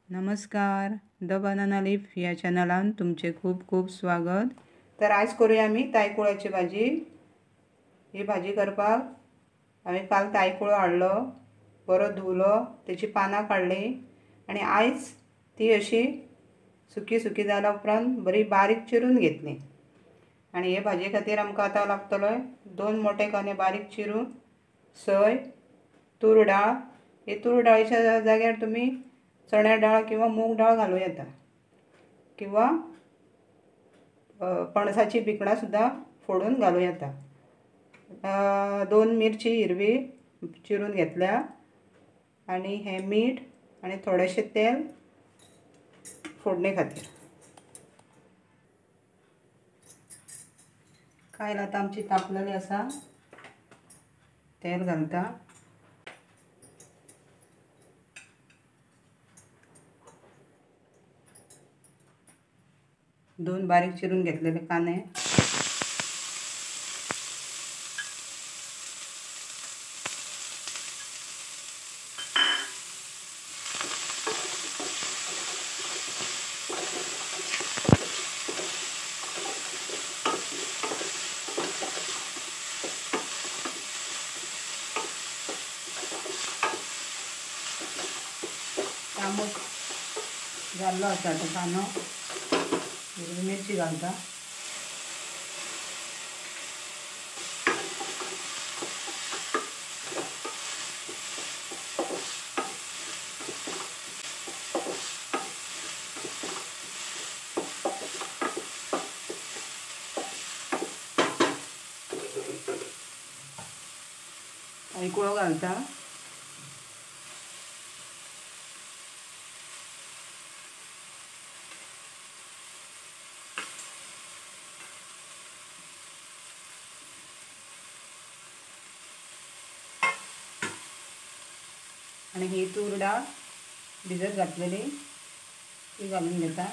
नमस्कार, the banana leaf या चॅनलान तुमचे खूप खूप स्वागत। तर आज करूया आम्ही तायकुळाची भाजी। ही भाजी करपाक आम्ही काल तायकुळ हाडलो, बरो धुवलो, त्याची पानां काढली आणि आयज ती अशी सुकी सुकी जाल्या उपरांत बरी बारीक चिरून घेतली। आणि हे भाजी खातीर आमकां आतां लागतलो 2 मोठे कांदे बारीक चिरून, सोय, तूर डाळ। हे तूर डाळीच्या जाग्यार तुम्ही चण्या डाळ किंवा मूग डाळ घालूं येता, किंवा पणसाची बिकणां सुद्दां फोडून घालूं येता। 2 मिरची हिरवी चिरून घेतल्या आणि हे मीठ आणि थोडेशे तेल फोडणे खातीर। कायल आतां आमची तापलेली आसा, तेल घालता। दोन बारीक चिरून घेतलेले कांदे, तांबूस जाल्लो आसा तो कांदो, हिरवी मिरची घालता। तायकुळो घालता। आणि ही तूर डाळ भिजत घातलेली ती घालून घेता।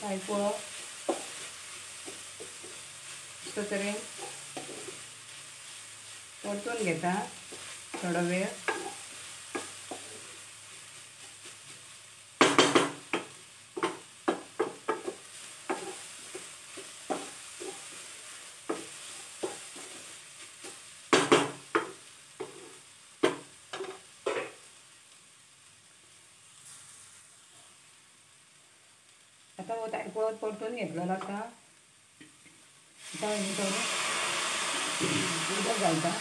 तायकुळो अशे तरेन परतून घेता थोडो वेळ। आता हो तायकुळो परतून घेतलेलो आसा। आता थोडे उदक घालता।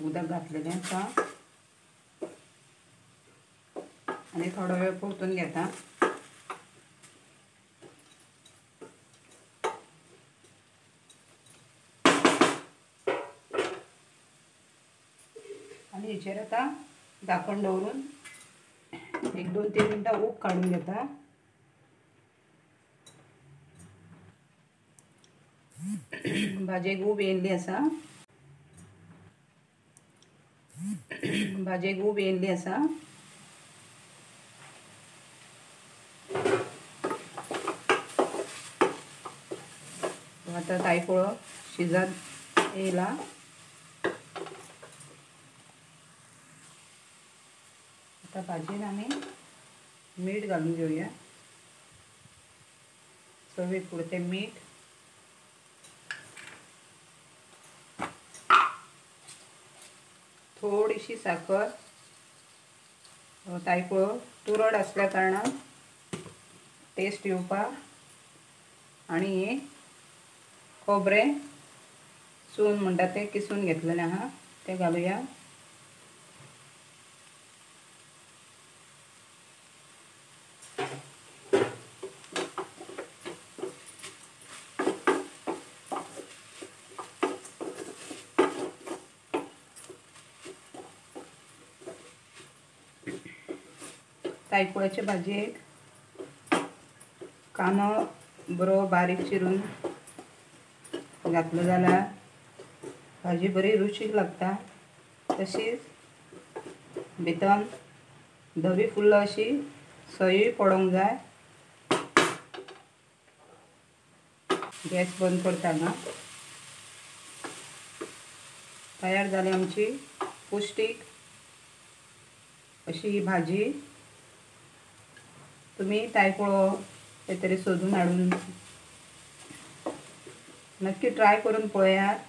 उदक घातलेलें आसा आणि थोडो वेळ परतून घेता। आणि हेचेर आता धाकण दवरून 1-2-3 मिनटां उब काडून घेता। भाजयेक उब येयल्ली आसा, भाजयेक उब येयल्ली आसा। आता तायकुळो शिजत येयला। आता भाजयेन आमी मीठ घालून घेवया, चवीक पुरतें मीठ, थोडीशी साखर। तायकुळो तुरड असल्या कारणान टेस्ट येवपाक, आणि हे खोबरें चून म्हणटा तें किसून घेतलेलें आहा तें घालुया। तायकुळाचे भाजयेक कांदो बरो बारीक चिरून घातलो जाल्यार भाजी बरी रुचीक लागता। तशीच भितर धवी फुल्ल अशी सोयी पडोंक जाय। गॅस बंद करता हांगा। तयार जाली आमची पौष्टिक अशी ही भाजी। तुम्ही तायकुळो काहीतरी सोदून हाडून नक्की ट्राय करून पळयात।